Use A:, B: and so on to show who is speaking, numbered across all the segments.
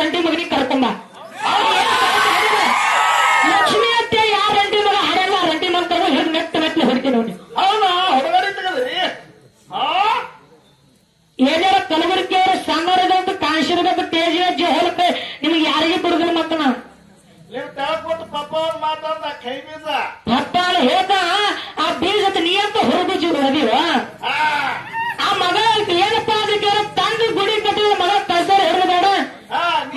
A: ರಂಡಿ ಮಗನಿಗೆ ಕರ್ಕೊಂಬ. ಲಕ್ಷ್ಮಿ ಅತ್ತೆ ಯಾರ ರಂಡಿ ಮಗ ಹಾಡಲ್ಲ, ರಂಡಿ ಮಗ ಕರ್ಕೊಂಡು ಹೇಳಿ ಮೆಟ್ಟಲೆ ಹೊಡಿತೀನಿ ನೋಡಿ.
B: ಹೌದಾ ಹುಡುಗರಿ ತೆಗದ್ರಿ
A: ಏನಾರ ಕಲಬುರಗಿಯವರು ಸಣ್ಣವರಿದಂತ ಕಾಣಿಸಿರ್ಬೇಕು ತೇಜ್ ಹೊಲಕ್ಕೆ ನಿಮ್ಗೆ ಯಾರಿಗೆ ಬಿಡುದಿಲ್ಲ. ಮತ್ತ ನಾ
B: ನೀವು ತೆಳಕೊಟ್ಟು ಪಪ್ಪ ಮಾತಾಡ್ದ ಕೈ ಬೀಜ
A: ಪಪ್ಪಾಳ ಹೇಳ್ದ ಆ ಬೀಜದ ನೀ ಅಂತ ಹೊರಬೀಜ ಹೊರದಿವ ಆ ಮಗ ಏನಪ್ಪಾ ಅದಕ್ಕೆ ತಂದು ಗುಡಿ ಕಟ್ಟಿದ ಮಗ ಕಳ್ಸಾರ ಹಿಡಿದ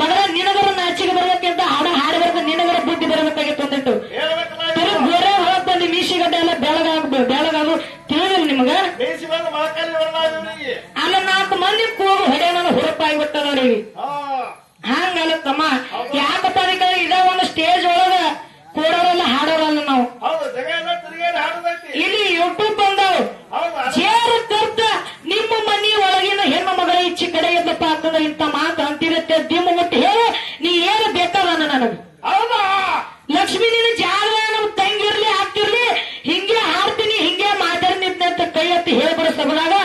A: ಮಗ ನಿನಗರ ನಾಚಿಗೆ ಬರ್ಬೇಕಂತ ಹಾಡು ಬರ್ಬೇಕು, ನಿನಗರ ಬುದ್ಧಿ ಬರಬೇಕಾಗಿತ್ತು ಅಂದಿಟ್ಟು ಬೇರೆ ಹೊರಗೆ ಬಂದು ಮೀಸಿಗಡ್ಡೆ ಎಲ್ಲ ಬೆಳಗಾಗು ತಿಳಿದಿಲ್ಲ ನಿಮಗ. ಅಲ್ಲ 4 ಮಂದಿ ಕೂಗು ಹೊಡೆ ನಾನು ಹುರುಪಾಗಿಬಿಟ್ಟ ನೋಡಿ. ಹಂಗಲ್ಲ ತಮ್ಮ, ಯಾಕಪ್ಪ ಅದಕ್ಕೆ ಇದ ಒಂದು ಸ್ಟೇಜ್ ಒಳಗ ಕೂಡೋರಲ್ಲ ಹಾಡೋರಲ್ಲ ನಾವು. ಇಲ್ಲಿ ಯೂಟ್ಯೂಬ್ ಬಂದವು ಜೇರು ಕರ್ತ ನಿಮ್ಮ ಮನಿ ಒಳಗಿನ ಹೆಣ್ಣು ಮಗಳ ಇಚ್ಚಿ ಕಡೆ ಇದ್ದಪ್ಪ ಅಂತಂದ್ರೆ ಇಂಥ ಮಾತು ಅಂತಿರುತ್ತೆ. ದಿಮ್ಮ ಮುಟ್ಟಿ ಹೇಳು ನೀ ಏನು ಬೇಕಾದನ್ನ ನನಗೆ. ಲಕ್ಷ್ಮಿ ನಿನ್ನ ಜಾಗ ನಮ್ ತಂಗಿರ್ಲಿ ಹಾಕ್ತಿರ್ಲಿ ಹಿಂಗೆ ಹಾಡ್ತೀನಿ ಹಿಂಗೆ ಮಾತಾಡ್ತಿದ್ದೆ ಅಂತ ಕೈ ಎತ್ತಿ ಹೇಳ್ಬಿಡ ಸಬದಾಗ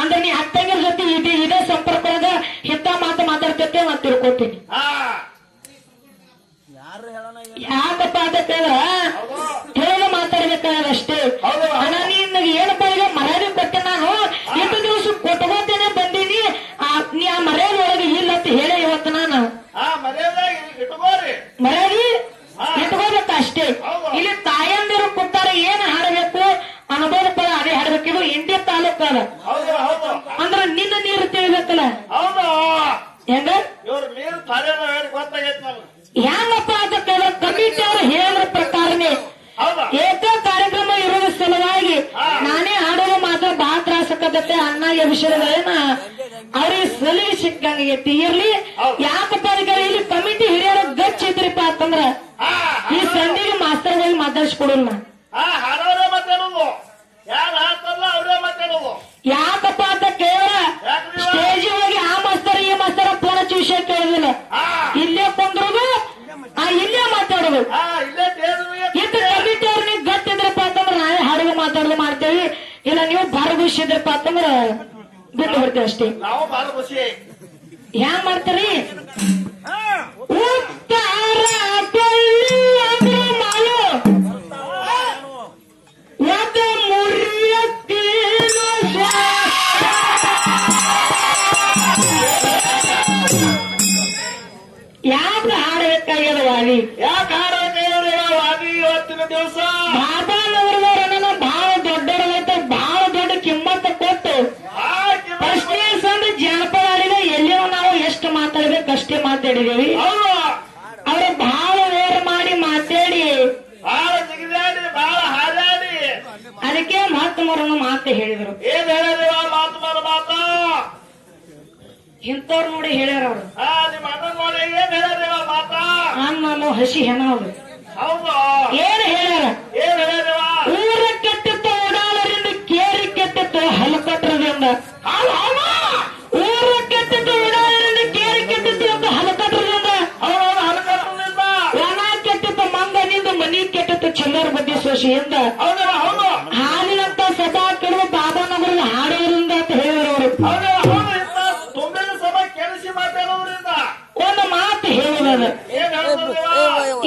A: ಅಂದ್ರೆ ನೀ ಅತ್ತಂಗಿರ ಜೊತೆ ಇದೇ ಸಂಪರ್ಕದಾಗ ಇಂಥ ಮಾತು ಮಾತಾಡ್ತೈತೆ ನಾನು ತಿಳ್ಕೊತೀನಿ. ಯಾಕಪ್ಪ ಅಂತ ಹೇಳ ಮಾತಾಡ್ಬೇಕಾದ್ರೆ ಅಷ್ಟೇ. ಅಣ್ಣ ನಿನಗೆ ಏನಪ್ಪ ಈಗ ಮರ್ಯಾದೆ ಕೊಟ್ಟೆ, ನಾನು ಎಷ್ಟು ದಿವಸ ಕೊಟ್ಕೋತೇನೆ ಬಂದೀನಿ, ನೀ ಆ ಮರ್ಯಾದೆ ಒಳಗೆ ಇಲ್ಲ ಅಂತ ಹೇಳೇ ಇವತ್ತು ನಾನು ಮರ್ಯಾದೆ ಇಟ್ಕೋಬೇಕ ಅಷ್ಟೇ. ಇಲ್ಲಿ ತಾಯಂದಿರು ಕೊಟ್ಟಾರೆ ಏನ್ ಹಾಡಬೇಕು ಅನುಭವ ಪದ ಅದೇ ಹಾಡ್ಬೇಕು. ಇದು ಇಂಡಿಯಾ ತಾಲೂಕ ಅದ ಅಂದ್ರೆ ನಿನ್ನ ನೀರು ತಿಳಿಬೇಕಲ್ಲ ಹೆಂಗ ಹೆಂಗಪ್ಪ ಅದಕ್ಕೆ ಕಮಿಟಿ ಅವರು ಹೇಳಿದ ಪ್ರಕಾರನೇ ಏಕ ಕಾರ್ಯಕ್ರಮ ಇರುವ ಸಲುವಾಗಿ ನಾನೇ ಹಾಡೋದು ಮಾತ್ರ ಬಹಳ ತ್ರಾಸಕ್ಕತ್ತೆ. ಅನ್ನ ವಿಷಯಗಳೇನ ಅವ್ರಿಗೆ ಸಲಿಗೆ ಸಿಕ್ಕಂಗೈತಿ ಇರ್ಲಿ. ಯಾಕಪ್ಪ ಅದಕ್ಕೆ ಇಲ್ಲಿ ಕಮಿಟಿ ಹಿರಿಯರ ಗಚ್ಚಿದ್ರಿಪ್ಪ ಅಂತಂದ್ರ ಈ ಸಂಧಿಗೆ ಮಾಸ್ತರ್ಗಳಿಗೆ ಮಾತಾಡ್ಸ್ಕೊಡಲ್ಲ. ಯಾಕಪ್ಪ ಅಂತ ಕೇಳ ಸ್ಟೇಜ್ ಹೋಗಿ ಆ ಮಾಸ್ತರ್ ಈ ಮಾಸ್ತರ ಫೋನ್ ಹಚ್ಚಿ ವಿಷಯ ಕೇಳೋದಿಲ್ಲ. ಇಲ್ಲೇ ಕುಂದ್ರೋದು ಇಲ್ಲೇ ಮಾತಾಡೋದು. ಇಟ್ಟು ಕಮಿಟಿ ಅವ್ರು ನೀವು ಗಟ್ಟಿದ್ರಪ್ಪ ಅಂತಂದ್ರೆ ನಾವೇ ಹಾಡುವ ಮಾತಾಡೋದು ಮಾಡ್ತೇವಿ. ಇಲ್ಲ ನೀವು ಭಾರಭೂಷಿದ್ರಪ್ಪ ಅಂತಂದ್ರ ಬಿಟ್ಟು ಬಿಡ್ತೇವೆ ಅಷ್ಟೇ. ಹ್ಯಾಂಗ ಮಾಡ್ತೀರಿ ಯಾಕೆ ಹಾಡಬೇಕಾಗ್ಯದ ವಾದಿ?
B: ಯಾಕೆ ಹಾಡಬೇಕಾಗ್ಯದ ವಾದಿ? ಇವತ್ತಿನ ದಿವಸ
A: ಬಾಬಾನವರದವರನ್ನ ಬಹಳ ದೊಡ್ಡವರೈತೆ, ಬಹಳ ದೊಡ್ಡ ಕಿಮ್ಮತ್ತ ಕೊಟ್ಟು ಪ್ರಶ್ನೆ ಸಂದ್ರೆ ಜನಪದ ಆಡಿದ ಎಲ್ಲೋ ನಾವು ಎಷ್ಟು ಮಾತಾಡ್ಬೇಕು ಅಷ್ಟೇ ಮಾತಾಡಿದೇವಿ. ಅವ್ರ ಬಹಳ ವೇರ್ ಮಾಡಿ ಮಾತಾಡಿ
B: ಬಹಳ ಜಿಗಿದಾಡಿ ಬಹಳ ಹಾಡಾಡಿ
A: ಅದಕ್ಕೆ ಮಹಾತ್ಮರನ್ನು ಮಾತು ಹೇಳಿದ್ರು.
B: ಏನ್ ಹೇಳಿದೇವ ಮಾತು ಮಾತ
A: ಇಂಥವ್ರು ನೋಡಿ ಹೇಳ್ಯಾರ ಅವ್ರು.
B: ನಿಮ್ಮ ಅಣ್ಣ ನೋಡಿ ಏನ್ ಹೇಳಿದೇವ ಮಾತ
A: ನಾನು ಹಸಿ ಹೆಣ ಅವ್ರು ಏನ್ ಹೇಳ್ಯಾರ?
B: ಏನ್ ಹೇಳಿದೇವ?
A: ಊರ ಕೆಟ್ಟಿತ್ತು ಓಡಾಡರಿಂದ ಕೇರಿ ಕೆಟ್ಟಿತ್ತು ಹಲಕಟ್ರದಿಂದ. ಊರ ಕೆಟ್ಟಿತ್ತು ಓಡಾಡರಿಂದ ಕೇರಿ ಕೆಟ್ಟಿತ್ತು ಅಂತ ಹಲಕಟ್ರದಿಂದ. ಒಣ ಕೆಟ್ಟಿತ್ತು ಮಂಗನಿಂದ ಮನಿ ಕೆಟ್ಟಿತ್ತು ಚಿಲ್ಲರ ಬಡ್ಡಿ ಸೋಸಿಯಿಂದ. ಹಾಲಿನಂತ ಸದಾ ಕೆಡುವ ಬಾಬಾನಗರದ ಹಾಡೋದ್ರಿಂದ ಅಂತ ಹೇಳಿದ್ರು ಅವರು. ಒಂದು ಮಾತು ಹೇಳುವುದು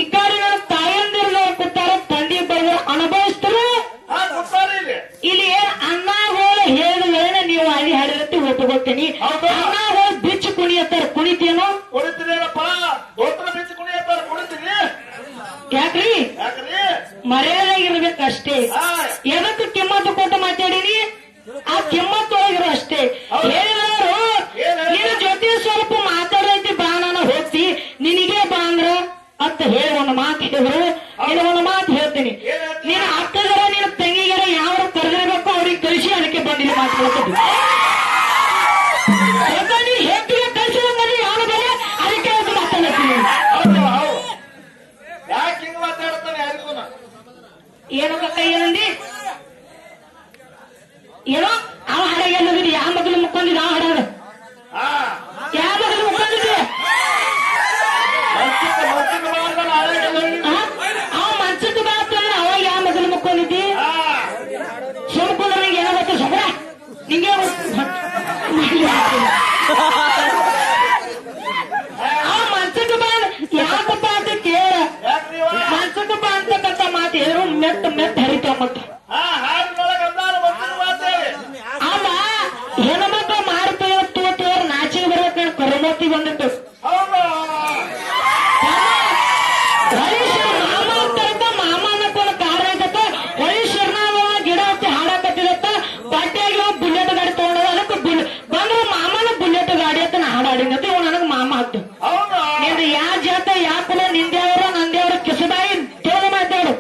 A: ಈ ಕಾರ್ಯ ತಾಯಂದಿರು ಕೊಟ್ಟಾರ ತಂದೆ ಬರುವ ಅನುಭವಿಸ್ತಾರೆ. ಇಲ್ಲಿ ಏನ್ ಅಣ್ಣಗಳು ಹೇಳಿದ ನೀವು ಅಲ್ಲಿ ಹಾಡಿರತ್ತಿ ಒಪ್ಪಿಕೊಡ್ತೀನಿ. ಅಣ್ಣಗಳು ಬಿಚ್ಚು ಕುಣಿಯತ್ತಾರ, ಕುಣಿತೇನೋ?
B: ಕುಣಿತೀರೇನಪ್ಪ, ಬಿಚ್ಚು ಕುಣಿಯತ್ತಾರ, ಕುಣಿತೀರಿ.
A: ಯಾಕ್ರಿ? ಮರ್ಯಾದಾಗಿರ್ಬೇಕಷ್ಟೇ. ಎದಕ್ಕೆ ಕಿಮ್ಮತ್ತು ಕೊಟ್ಟು ಮಾತಾಡೀನಿ ಆ ಕಿಮ್ಮತ್ತೊಳಗಿರೋ ಅಷ್ಟೇ. ಹೇಳಿದವರು ನಿನ್ನ ಜೊತೆ ಸ್ವಲ್ಪ ಮಾತಾಡೈತಿ ಬಾ ನಾನು ಹೋಗ್ತಿ ನಿನಗೆ ಬಾ ಅಂದ್ರ ಅಂತ ಹೇಳಿ ಒಂದು ಮಾತು ಹೇಳಿದ್ರು. ಇದು ಒಂದು ಮಾತು ಹೇಳ್ತೀನಿ. ನಿನ್ನ ಅಕ್ಕಗರ ನಿನ್ನ ತಂಗಿಗರ ಯಾವ ಕರೆದಿರ್ಬೇಕು ಅವ್ರಿಗೆ ಕಳಿಸಿ ಅದಕ್ಕೆ ಬಂದಿಲ್ಲ ಮಾತಾಡ್ತೀನಿ. ನೀನು ಹೆಚ್ಚಿಗೆ ಕಳಿಸಿದ ಯಾವ ಬೇರೆ ಅದಕ್ಕೆ ಮಾತಾಡ್ತೀನಿ.
B: ಯಾಕೆ ಹಿಂಗ ಮಾತಾಡ್ತಾನೆ ಯಾರಿಗೂ
A: ಏನಕ್ಕ ಕೈ ಏನಂದಿ ಏನೋ ಅವ ಹಾಡಾಗಿ ಯಾವ ಮಗಲು ಮುಕ್ಕೊಂಡಿದ್ದ ಆ ಹಾಡಾಗ ಯಾವ ಮಗಲು ಮುಕ್ಕೊಂಡಿದ್ದೆ ಅವ ಮಂಚಕ್ಕೆ ಬಾ ಮೆತ್ತ ಹರಿತಾವ ಮತ್ತ
B: ಹಾಡಿನೊಳಗೆ ಅಂದಾರ ಬಂದಿನ ಮಾತೇಳಿ
A: ಅಲ್ಲ ಹೆಣ್ಮಕ್ಳು ಮಾಡ್ತೇವ ತೋತೇವ್ರ ನಾಚಿಗೆ ಬರ್ಬೇಕು ಕರುಮತಿ ಬಂದಿತ್ತು
B: ಹೌದು
A: ಮಾಮ ಅಂತ ಮಾಮ ಅನ್ನೋದು ಕಾರ ಐತತ್ತ ಹೊಳಿ ಶಿರ್ನಾವ ಗಿಡ ಹಚ್ಚಿ ಹಾಡಾಕತ್ತಿದತ್ತ ಪಾಟಿಯಾಗಿ ಬುಲೆಟ್ ಗಾಡಿ ತಗೊಂಡ ಅದಕ್ಕೆ ಬಂದ್ರೆ ಮಾಮನ ಬುಲೆಟ್ ಗಾಡಿ ಅಂತ ನಾ ಹಾಡಾಡಿನತ್ತ ಇವ್ ನನಗ್ ಮಾಮ ಹತ್ತು
B: ಹೌದು
A: ನಿಂದು ಯಾ ಜಾತ ಯಾ ಕುಲ ನಿಂದೇವ್ರ ನಂದೇವ್ರ ಕಿಸದಾಯಿ ತೋಳ ಮಾತಾಡು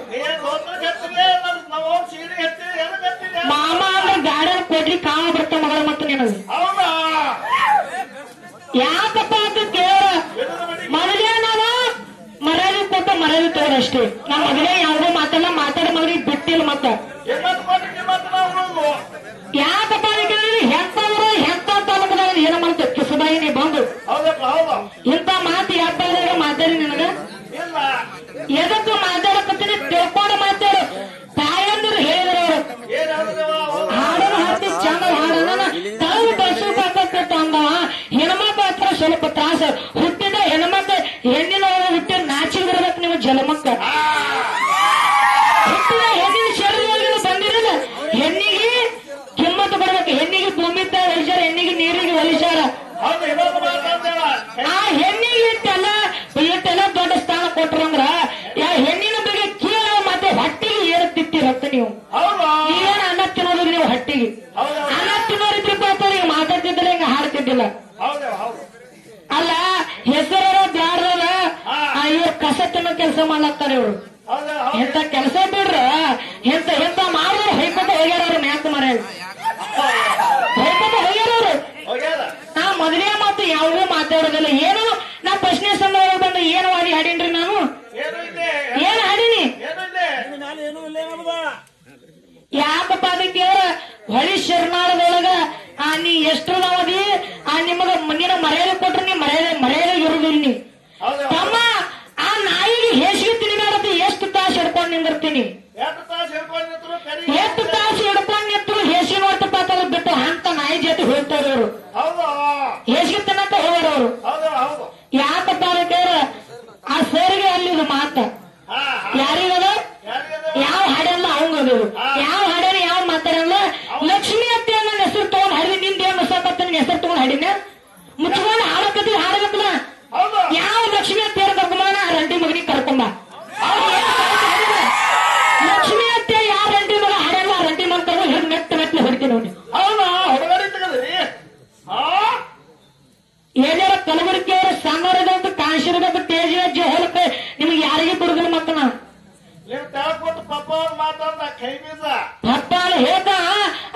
A: ಮಾಮ ಅಂದ್ರೆ ಗಾಡಿಯಲ್ಲಿ ಕೊಡ್ಲಿ ಕಾವ ಬರ್ತಾವ ಮಗಳ ಮತ್ತು ನಿನಗೆ
B: ಹೌದಾ
A: ಯಾಕಪ್ಪ ಅಂತ ಕೇಳ ಮದುವೆ ನಾವು ಮರ್ಯಾದೆ ಕೊಟ್ಟು ಮರ್ಯಾದೆ ತೋರಷ್ಟೇ ನಾ ಮದುವೆ ಯಾವುದೋ ಮಾತೆಲ್ಲ ಮಾತಾಡಿ ಮಗಳಿಗೆ ಬಿಟ್ಟಿಲ್ಲ ಮತ್ತ ಯಾಕಪ್ಪ ಅದಕ್ಕೆ ಹೆಂತವ್ರು ಹೆಂತ ತಾಲೂಕದಾಗ ಏನ ಮಾಡ್ತ ಕಿಸದಾಯಿ ನೀ ಬಂದು ಇಂಥ ಮಾತು ಯಾಕೆ ಮಾತಾಡಿ ನಿನಗ ಎದಕ್ಕೂ ಮಾತಾಡಕತ್ತೀನಿ ತಿಳ್ಕೊಂಡು ಮಾತಾಡು ತಾಯಂದ್ರು ಹೇಳಿದ್ರು ಹಾಡೋದು ಹಾಡ್ತಿ ಚಂದ ಹಾಡೋಣ ತಾವು ಬಸ್ಸು ಅಂದವ ಹೆಣ್ಮಕ್ಳ ಹತ್ರ ಸ್ವಲ್ಪ ತ್ರಾಸ ಹುಟ್ಟಿದ ಹೆಣ್ಮಕ್ಳು ಹೆಣ್ಣಿನ ಹುಟ್ಟಿದ ನಾಚಿಗೆ ಬರ್ಬೇಕು ನೀವು ಜಲಮಕ್ಕ ಹುಟ್ಟಿದ ಹೆಣ್ಣಿನ ಶರೀರ ಬಂದಿರಲ್ಲ ಹೆಣ್ಣಿಗೆ ಕಿಮ್ಮತ್ತು ಬರ್ಬೇಕು ಹೆಣ್ಣಿಗೆ ಭೂಮಿ ಹೊಲಿಸಾರ ಹೆಣ್ಣಿಗೆ ನೀರಿಗೆ ಹೊಲಿಸಾರ ಆ ಹೆಣ್ಣಿಗೆ ಇಟ್ಟೆಲ್ಲ ದೊಡ್ಡ ಸ್ಥಾನ ಕೊಟ್ರಂದ್ರ ಹೆಣ್ಣಿನ ಬಗ್ಗೆ ಕೇಳೋ ಮತ್ತೆ ಹೊಟ್ಟಿಗೆ ಏರುತ್ತಿತ್ತಿರತ್ತ ನೀವು ನೀವೇನು ಅನ್ನ ತಿನ್ನೋದಿಲ್ಲ ನೀವು ಹೊಟ್ಟಿಗೆ ಅನ್ನ ತಿನ್ನೋರಿದ್ರಪ್ಪ ನೀವು ಮಾತಾಡ್ತಿದ್ದಿಲ್ಲ ಹಿಂಗ ಹಾಡ್ತಿದ್ದಿಲ್ಲ ಅಲ್ಲ ಹೆಸರ ಬ್ಯಾಡ್ರಲ್ಲ ಇವ್ರು ಕಸ ತಿನ್ನೋ ಕೆಲಸ ಮಾಡ್ಲಾಗ್ತಾರೆ ಇವ್ರು ಎಂತ ಕೆಲಸ ಬಿಡ್ರ ಎಂತ ಮಾಡಿದ್ರು ಹೊಯ್ಕೊತ ಹೋಗ್ಯಾರ ಅವ್ರು ಮ್ಯಾಕ್ ಮರ್ಯಾದ ಹೊಯ್ಕೊತ ಹೋಗ್ಯಾರ ಅವ್ರು ನಾ ಮದುವೆ ಮಾತು ಯಾವುದೂ ಮಾತಾಡೋದಿಲ್ಲ ಏನು ನಾ ಪ್ರಶ್ನೆ ಸಂದರ್ಭ ಬಂದು ಏನು ಮಾಡಿ ಹಾಡೀನ್ರಿ ನಾನು ಏನ್ ಹಾಡೀನಿ ಯಾಕಪ್ಪ ಅದಕ್ಕೆ ಹೊಳಿ ಶರಣಾಳದೊಳಗ ನೀ ಎಷ್ಟ್ರದವದಿ ನಿಮಗ ನಿನ್ನ ಮರ್ಯಾದೆ ಕೊಟ್ರೆ ನೀ ಮರ್ಯಾದೆ ಇರುದಿಲ್ಲ ನೀ ತಮ್ಮ ಆ ನಾಯಿಗೆ ಹೇಸಿಗೆ ತಿನ್ಬೇಡತ್ತೆ ಎಷ್ಟು ತಾಸು ಹಿಡ್ಕೊಂಡು ನಿಂದಿರ್ತೀನಿ ಎಷ್ಟು ತಾಸು ಹಿಡ್ಕೊಂಡು ನಿಂತರು ಹೇಸಿಗೆ ನೋಡ್ತಪ್ಪ ಅಂತ ಬಿಟ್ಟು ಅಂತ ನಾಯಿ ಜೊತೆ ಹೋಗ್ತಾರೆ ಅವರು ಹೇಸಿಗೆ ತಿನ್ನಂತ ಹೋಗೋರು ಅವರು ಯಾಕಪ್ಪ ಅದಕ್ಕೆ ಆ ಸರ್ಗೆ ಅಲ್ಲಿದು ಮಾತ ಯಾರಿಗದ ಯಾವ ಹಾಡಲ್ಲ ಅವಂಗದು ಯಾವ ಹಾಡ್ಯಾರ ಯಾವ ಮಾತಾಡಲ್ಲ ಲಕ್ಷ್ಮಿ ಅತ್ತೆ ನನ್ನ ಹೆಸರು ತಗೊಂಡ್ ಹಾಡಿ ನಿಂದ ಏನ್ ಹೊಸಪತ್ತ ಹೆಸರು ತಗೊಂಡ್ ಹಾಡಿನ ಮುಚ್ಕೊಂಡು ಹಾಡಕತ್ತಿದ್ ಹಾಡಬೇಕಲ್ಲ ಯಾವ ಲಕ್ಷ್ಮಿ ಅತ್ತೆ ಕರ್ಕೊಂಬ ರಂಡಿ ಮಗನಿಗೆ ಕರ್ಕೊಂಬ ಲಕ್ಷ್ಮಿ ಅತ್ತೆ ಯಾವ ರಂಡಿ ಮಗ ಹಾಡಲ್ಲ ರಂಡಿ ಮಗ ಕರ್ಕೊಂಡು ಹೇಗೆ ಮೆತ್ತಲೆ ಹೊಡಿತೀನಿ ನೋಡಿ ಏನಾರ ಕಲಬುರಗಿಯವರು ಸಣ್ಣವರಿದಂತ ಕಾಣಿಸಿರ್ಬೇಕು ತೇಜಿನ ಜೋಹಲಕ್ಕೆ ನಿಮ್ಗೆ ಯಾರಿಗೆ ಬಿಡುದಿಲ್ಲ ಮತ್ತ ನಾ
B: ಪಪ್ಪ ಮಾತಾಡ್ದ ಕೈ ಬೀಜ
A: ಪಪ್ಪ ಹೇಳ್ದ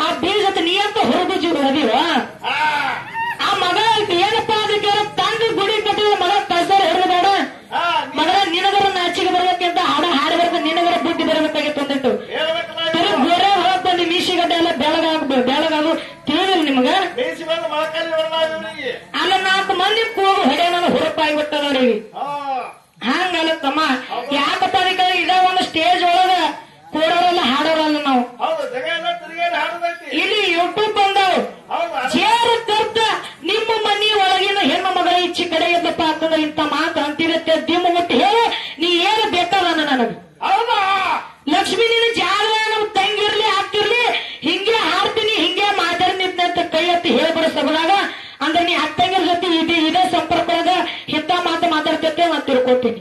A: ಆ ಬೀಜದ ನೀ ಅಂತ ಹೊರಬೀಜ ಹೊರದಿವ ಆ ಮಗ ಏನಪ್ಪಾ ಅದಕ್ಕೆ ತಂದು ಗುಡಿ ಕಟ್ಟಿದ ಮಗ ಕಸರ್ ಹೊರಬೇಡ ಮಗಳ ನಿನಗರ ನಾಚಿಗೆ ಬರ್ಬೇಕಂತ ಹಾಡಬಾರ್ದು ನಿನಗರ ಬುದ್ಧಿ ಬರ್ಬೇಕಾಗಿತ್ತು ಅಂದಿಟ್ಟು ಬೇರೆ ಹೊರಗೆ ಬಂದು ಮೀಸಿಗಡ್ಡೆ ಎಲ್ಲ ಬೆಳಗಾಗು ತಿಳಿದಿಲ್ಲ ನಿಮಗ ಅಲ್ಲ 4 ಮಂದಿ ಕೂಗು ಹೊಡೆ ನಾನು ಹುರುಪಾಗಿಬಿಟ್ಟದ ಅವ್ರಿಗೆ ಹಂಗಲ್ಲ ತಮ್ಮ ಯಾಕಪ್ಪ ಅದಕ್ಕೆ ಇದ ಒಂದು ಸ್ಟೇಜ್ ಒಳಗ ಕೂಡೋರಲ್ಲ ಹಾಡೋರಲ್ಲ ನಾವು ಇಲ್ಲಿ ಯೂಟ್ಯೂಬ್ ಬಂದವು ಚೇರು ಕರ್ತ ನಿಮ್ಮ ಮನಿ ಒಳಗಿನ ಹೆಣ್ಣು ಮಗಳ ಇಚ್ಚಿ ಕಡೆ ಎದ್ದಪ್ಪ ಅಂತಂದ್ರೆ ಇಂಥ ಮಾತು ಅಂತಿರುತ್ತೆ ದಿಮ್ಮ ಮುಟ್ಟಿ ಹೇಳಿ ನೀ ಏನು ಬೇಕಾದ ನನಗೆ ಲಕ್ಷ್ಮಿ ನಿನ್ನ ಜಾಗ ನಮ್ ತಂಗಿರ್ಲಿ ಹಾಕಿರ್ಲಿ ಹಿಂಗೆ ಹಾಡ್ತೀನಿ ಹಿಂಗೆ ಮಾತಾಡ್ನಿದ್ನಂತ ಕೈ ಎತ್ತಿ ಹೇಳ್ಬಾರ ಸಭದಾಗ ಅಂದ್ರೆ ನೀ ಅತ್ತಂಗಿರ ಜೊತೆ ಇದೇ ಸಂಪರ್ಕದಾಗ ಇಂಥ ಮಾತು ಮಾತಾಡ್ತೈತೆ ನಾನು ತಿಳ್ಕೊತೀನಿ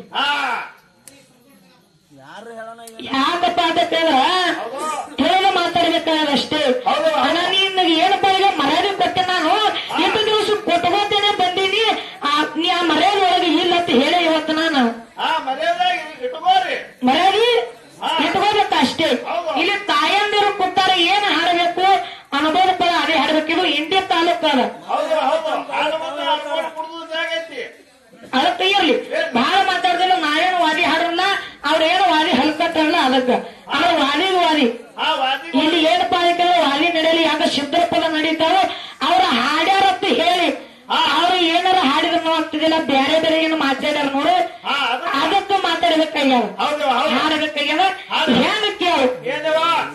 A: ಯಾಕಪ್ಪ ಅಂತ ಹೇಳ ಮಾತಾಡ್ಬೇಕಾದ್ರೆ ಅಷ್ಟೇ ಅಣ್ಣ ನಿನಗೆ ಏನಪ್ಪ ಈಗ ಮರ್ಯಾದೆ ಕೊಟ್ಟೆ ನಾನು ಎಷ್ಟು ದಿವಸ ಕೊಟ್ಕೋತೇನೆ ಬಂದೀನಿ ನೀ ಆ ಮರ್ಯಾದೆ ಒಳಗೆ ಇಲ್ಲ ಅಂತ ಹೇಳಿ ಇವತ್ತು ನಾನು ಮರ್ಯಾದೆ ಇಟ್ಕೋಬೇಕು ಅಷ್ಟೇ ಇಲ್ಲಿ ತಾಯಂದಿರು ಕೊಟ್ಟಾರೆ ಏನ್ ಹಾಡಬೇಕು ಅನುಭವ ಪದ ಅದೇ ಹಾಡ್ಬೇಕಿದು ಇಂಡಿಯಾ ತಾಲೂಕು ಅದ ಅದಕ್ಕೆ ಇರ್ಲಿ ಬಹಳ ಮಾತಾಡ್ದಿಲ್ಲ ನಾವೇನು ವಾದಿ ಹಾಡಲ್ಲ ಅವ್ರೇನು ವಾದಿ ಹಲ್ಕಟ್ಟಲ್ಲ ಅದಕ್ಕ ಅವ್ರ ವಾದಿ ಇಲ್ಲಿ ಏನಪ್ಪಾ ಅದಕ್ಕೆ ವಾದಿ ನಡೆಯಲಿ ಯಾಕ ಸಿದ್ಧಪದ ನಡೀತಾರೋ ಅವ್ರ ಹಾಡ್ಯಾರತ್ತು ಹೇಳಿ ಅವ್ರು ಏನಾರ ಹಾಡಿದ್ರು ಆಗ್ತಿದಿಲ್ಲ ಬೇರೆ ಬೇರೆ ಏನು ಮಾತಾಡ್ಯಾರ ನೋಡು ಅದಕ್ಕೂ ಮಾತಾಡ್ಬೇಕಾಗ್ಯಾವ ಹಾಡಬೇಕಾಗ್ಯಾವ ಹೆಂಗ ಕೇಳು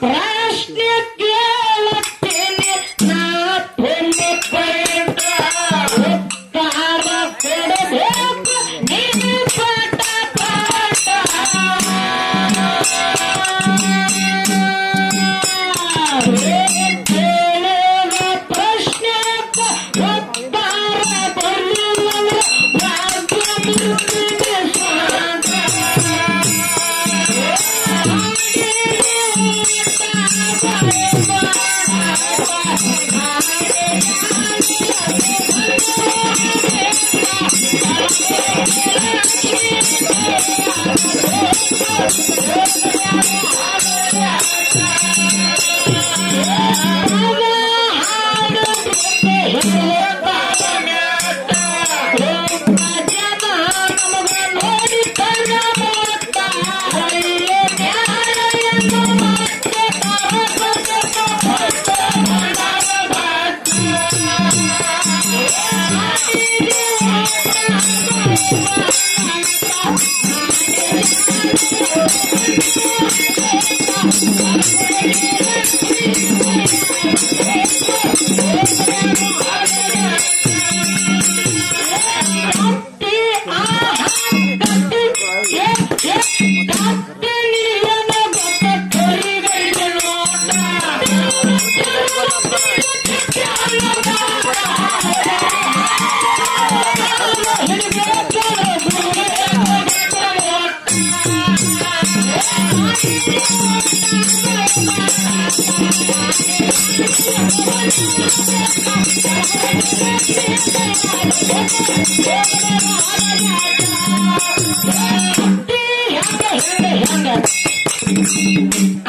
A: ಪ್ರಶ್ನೆ ಕೇಳುತ್ತೇನೆ ನಾ ಉತ್ತರ ಕೊಡಬೇಕು ನೀನು ಪಾಠ ಪಾಠ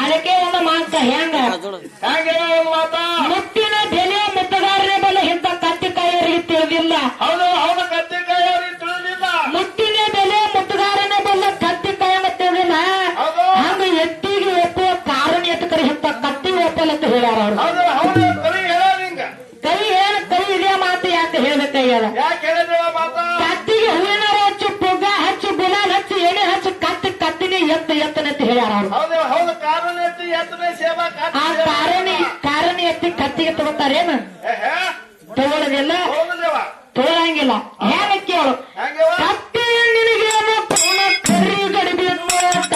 A: ಅದಕ್ಕೆ ಒಂದು ಮಾತ ಹೆಂಗ
B: ಹಂಗೆ ಒಂದು ಮಾತಾ
A: ಮುತ್ತಿನ ಬೆಲೆ ಮುತ್ತಗಾರನೇ ಬಲ್ಲ ಇಂಥ ಕತ್ತಿಕಾಯರಿಗೆ ತಿಳಿದಿಲ್ಲ.
B: ಹೌದು ಹೌದು ಕತ್ತಿಕಾಯಿ ಅವ್ರಿಗೆ ತಿಳಿದಿಲ್ಲ.
A: ಮುತ್ತಿನ ಬೆಲೆ ಮುತ್ತಗಾರನೇ ಬಲ್ಲ ಕತ್ತಿಕಾಯನ್ನ ತಿಳಿದಿಲ್ಲ.
B: ಹೌದು
A: ಹಂಗ ಎತ್ತಿಗೆ ಒಪ್ಪುವ ಕಾರಣ ಎತ್ತಕರಿ ಇಂಥ ಕತ್ತಿ ಒಪ್ಪಲಂತ ಹೇಳ್ಯಾರ ಅವ್ರು.
B: ಹೌದು ಹೌದು ಕರಿ ಹೇಳ ನಿಂಗ
A: ಕೈ ಏನು ಕೈ ಇದೇ ಮಾತು ಯಾಕೆ ಹೇಳ್ಬೇಕಾಗ್ಯದ?
B: ಯಾಕೆ ಹೇಳಿದೇವ ಮಾತಾ
A: ಕತ್ತಿಗೆ ಹೂವಿನ ಹಚ್ಚು ಪುಗ್ಗ ಹಚ್ಚು ಗುಲಾಲ್ ಹಚ್ಚು ಎಣ್ಣೆ ಹಚ್ಚು ಕತ್ತಿನೇ ಎತ್ತನಂತ ಹೇಳ್ಯಾರ ಅವ್ರು.
B: ಹೌದು ಹೌದು ಕಾರಣ ಎತ್ತಿ ಎತ್ತನೆ ಸೇವಾ
A: ಆ ಕಾರಣ ಎತ್ತಿ ಕತ್ತಿಗೆ ತಗೋತಾರೇನು? ತಗೊಳ್ಳೋದಿಲ್ಲ,
B: ಹೌದದೇವ
A: ತಗೊಳಂಗಿಲ್ಲ. ಹೇಗ ಕೇಳು
B: ಹಂಗೆವ
A: ಕತ್ತಿ ನಿನಗೇನು ಕೋಣ ಕರಿ ಗಡಿಬೇಕು ಅಂತ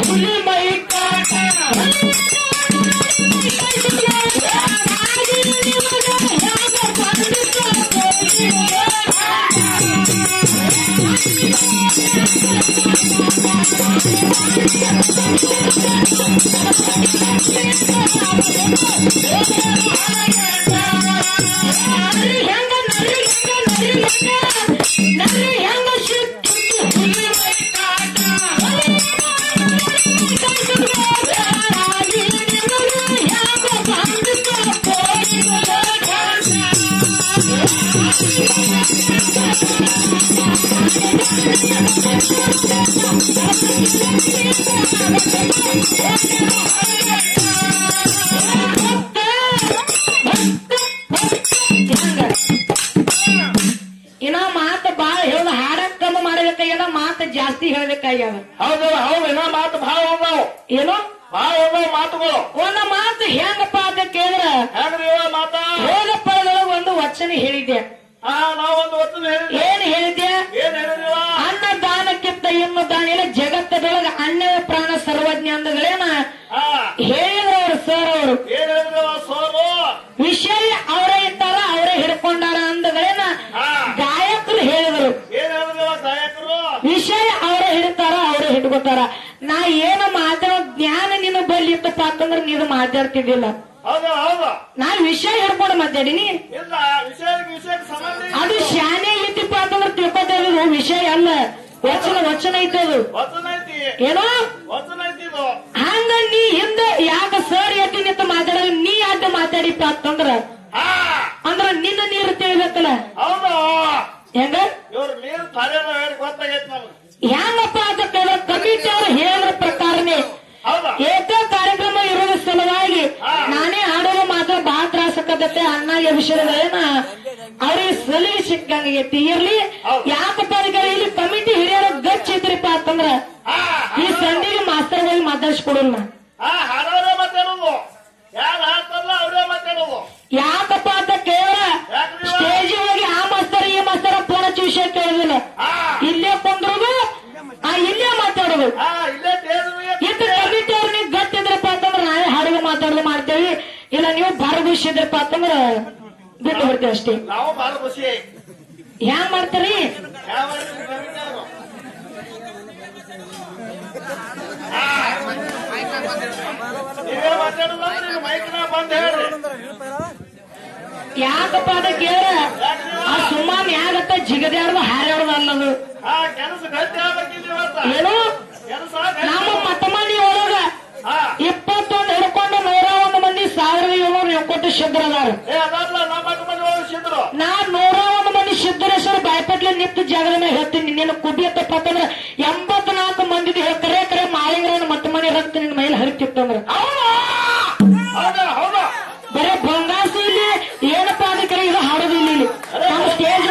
A: ಹುಲಿ ಮೈ ಕಾಟ ಇನ್ನ ಮಾತು ಬಾಳ ಹೇಳ ಹಾಡಕ್ ಕಮ್ಮ ಮಾಡಬೇಕಾಗ್ಯದ, ಮಾತು ಜಾಸ್ತಿ ಹೇಳ್ಬೇಕಾಗ್ಯದ.
B: ಹೌದು ಹೌದು ಇನ್ನ ಮಾತು ಭಾಳ ಹೋದಾವು
A: ಏನು
B: ಭಾಳ ಹೋದಾವು ಮಾತುಗಳು.
A: ಒಂದು ಮಾತು ಹೆಂಗಪ್ಪ ಅಂತ ಕೇಳಿದ್ರ
B: ಹೆಂಗ್ರಿ ಮಾತಾ
A: ಹೋದ ಪದದೊಳಗೆ ಒಂದು ವಚನ ಹೇಳಿದ್ದೆ.
B: ನಾವೊಂದು ವಚನ ಹೇಳಿದ್ವಿ.
A: ಏನ್ ಹೇಳಿದ್ದೆ?
B: ಏನ್ ಹೇಳಿದಿವ?
A: ಅನ್ನ ದಾನಕ್ಕಿಂತ ಇನ್ನು ದಾನ ಇಲ್ಲ, ಜಗತ್ತದೊಳಗೆ ಅನ್ನ ಪ್ರಾಣ ಸರ್ವಜ್ಞ ಅಂದಗಳೇನ ಹೇಳಿದ್ರು ಅವರು ಸರ್. ಅವರು
B: ಏನ್ ಹೇಳಿದ್ರವ ಸೋರು?
A: ವಿಷಯ ಅವರೇ ಇಟ್ಟಾರ ಅವರೇ ಹಿಡ್ಕೊಂಡಾರ ಅಂದಗಳೇನ ಗಾಯಕರು ಹೇಳಿದ್ರು.
B: ಏನ್ ಹೇಳಿದ್ರವ ಗಾಯಕರು?
A: ವಿಷಯ ಅವರೇ ಹಿಡ್ತಾರ ಅವರೇ ಹಿಡ್ಕೊತಾರ. ನಾ ಏನು ಮಾತಾಡೋ ಜ್ಞಾನ ನಿನ್ನ ಬಲ್ಲಿ ಇತ್ತಪ್ಪ ಅಂತಂದ್ರೆ ನೀನು ಮಾತಾಡ್ತಿದ್ದಿಲ್ಲ.
B: ಹೌದು ಹೌದು
A: ನಾ ವಿಷಯ ಹಿಡ್ಕೊಂಡು ಮಾತಾಡಿನಿ.
B: ಇಲ್ಲ ವಿಷಯಕ್ಕೆ ಸಂಬಂಧ
A: ಅದು ಶಾನೆ ಇತ್ತಪ್ಪ ಅಂತಂದ್ರೆ ತಿಳ್ಕೊತಾ ಇದ್ರು. ವಿಷಯ ಅಲ್ಲ, ವಚನ ಐತದು.
B: ವಚನ ಐತಿ
A: ಏನೋ
B: ವಚನ ಐತಿ ಇದು.
A: ಹಂಗ ನೀ ಹಿಂದ ಯಾಕ ಸರ್ ಎತ್ತಿ ನಿಂತ ಮಾತಾಡ ನೀ ಯಾಕ ಮಾತಾಡಿಪ್ಪ ಅಂತಂದ್ರ ಅಂದ್ರ ನಿನ್ನ ನೀರು ತಿಳಿಬೇಕಲ್ಲ.
B: ಹೌದು
A: ಹೆಂಗ
B: ಇವ್ರ ನೀರು ತಲೆನ ಹೇಳಿ ಗೊತ್ತಾಗೈತಿ ನಮ್ಗೆ.
A: ಹೆಂಗಪ್ಪ ಅಂತ ಕಮಿಟಿ ಅವರು ಹೇಳಿದ ಪ್ರಕಾರನೇ
B: ಹೌದಾ
A: ಏಕ ಕಾರ್ಯಕ್ರಮ ಇರೋದ್ರ ಸಲುವಾಗಿ ನಾನೇ ಆಡೋದು ಮಾತ್ರ ಬಹಳ ತ್ರಾಸಕ್ಕತ್ತೆ. ಅಣ್ಣಗೆ ವಿಷಯಗಳೇನ ಅವ್ರಿಗೆ ಸಲಿಗೆ ಸಿಕ್ಕಂಗೈತಿ. ಇರ್ಲಿ ಯಾಕಪ್ಪ ಅದಕ್ಕೆ ಇಲ್ಲಿ ಕಮಿಟಿ ಹಿರಿಯರ ಗಚ್ಚ ಇದ್ರಿಪ್ಪ ಅಂತಂದ್ರ ಈ ಸಂಧಿಗೆ ಮಾಸ್ತರ್ಗಳಿಗೆ ಮಾತಾಡ್ಸ್ಕೊಡೋಣ.
B: ಹಾಡೋರೇ ಮಾತಾಡೋದು, ಯಾರು ಹಾಡ್ತಾರಲ್ಲ ಅವರೇ ಮಾತಾಡೋದು.
A: ಯಾಕಪ್ಪ ಅಂತ ಕೇಳ ಸ್ಟೇಜ್ ಹೋಗಿ ಆ ಮಾಸ್ತರ ಈ ಮಾಸ್ತರ ಫೋನ್ ಹಚ್ಚಿ ವಿಷಯ ಕೇಳೋದಿಲ್ಲ. ಇಲ್ಲೇ ಕುಂದ್ರೋದು ಇಲ್ಲೇ ಮಾತಾಡೋದು.
B: ಇಲ್ಲೇ
A: ಇಂತ ಕಮಿಟಿ ಅವ್ರು ನೀವು ಗಟ್ಟಿದ್ರಪ್ಪ ಇಲ್ಲ ನೀವು ಬಾಳ ಖುಷಿ ಇದ್ರಪ್ಪ ಅಂತಂದ್ರ ಬಿಟ್ಟು ಬಿಡ್ತೇವೆ ಅಷ್ಟೇ.
B: ನಾವು ಬಾಳ ಖುಷಿ.
A: ಹ್ಯಾಂಗ್ ಮಾಡ್ತಾರಿ?
B: ನೀವೇ ಮಾತಾಡುದ ಮೈಕ್ನ ಬಂದ್ ಹೇಳ್ರಿ.
A: ಯಾಕಪ್ಪ ಅದ ಕೇಳ ಆ ಸುಮ್ಮನೆ ಯಾಗತ್ತ ಜಿಗದ್ಯಾಡ್ದು ಹಾರ್ಯಾಡ್ದು ಅನ್ನೋದು
B: ಕೆಲಸ ಗಟ್ಟಿ ಆಗ್ಬೇಕಿಲ್ಲ
A: ಏನು
B: ಕೆಲಸ
A: ನಮ್ಮ ಮತ ಮನಿ ಒಳಗ 21 ಹಿಡ್ಕೊಂಡು 101 ಮಂದಿ 1770 ಸಿದ್ಧರದಾರ. ನಾ 101 ಮಂದಿ ಸಿದ್ಧರೇಶ್ವರ ಬಾಯ್ಪಟ್ಲೆ ನಿಂತು ಜಾಗದ ಮೇಲೆ ಹೇಳ್ತೀನಿ. ನಿನ್ನ ಕುಡಿ ಅಂತಪ್ಪ ಅಂತಂದ್ರ 84 ಮಂದಿದು ಕರೆ ಕರೆ ಮಾಳಿಂಗ್ರ ಮತ ಮನಿ ರಕ್ತ ನಿನ್ನ ಮೇಲೆ ಹರಿತಿತ್ತಂದ್ರ ಬರೇ ಬಂಗಾಸಿ ಇಲ್ಲಿ ಏನಪ್ಪಾ ಅದಕ್ಕೆ ಇದು ಹಾಡೋದು ಇಲ್ಲಿ ನಮ್ಮ ಸ್ಟೇಜ್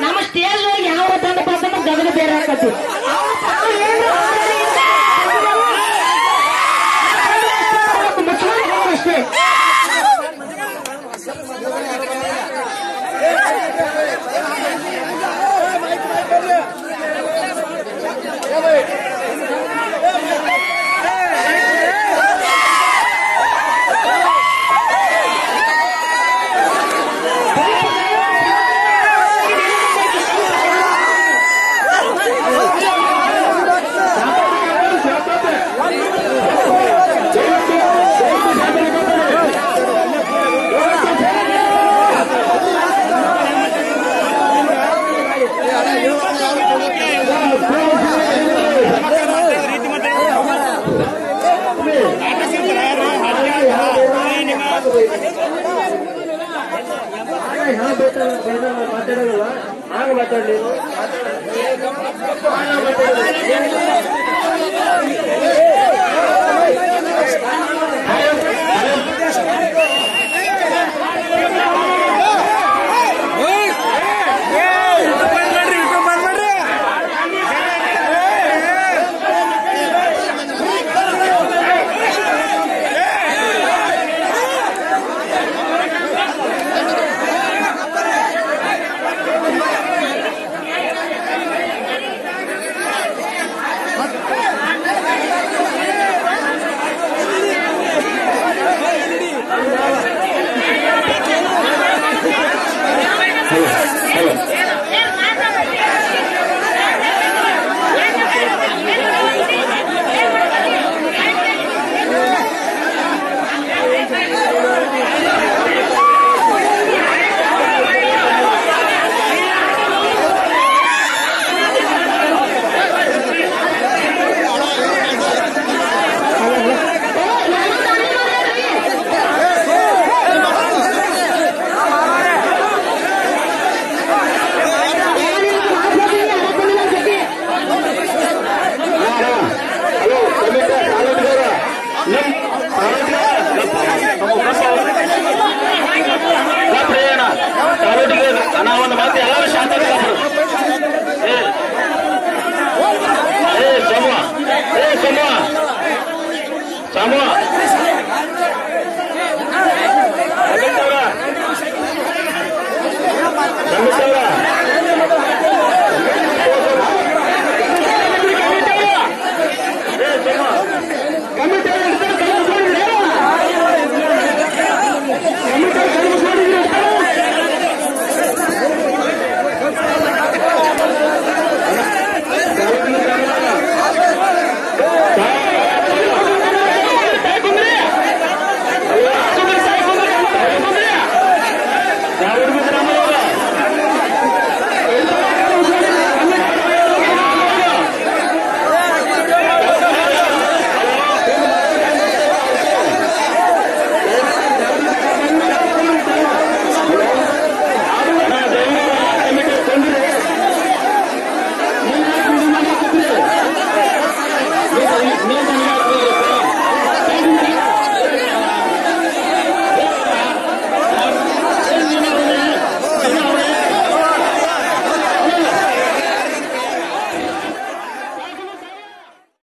A: ನಮ್ಮ ಸ್ಟೇಜ್ ಒಳಗೆ ಯಾವ ಬಂದಪ್ಪ ಅಂತಂದ್ರೆ ಗದಗ ಬೇರೆ ಹಾಕತಿ ಅಷ್ಟೇ.
B: ಮಾತಾಡೋದಲ್ಲ ಆಗ ಮಾತಾಡಲಿ
C: Hello.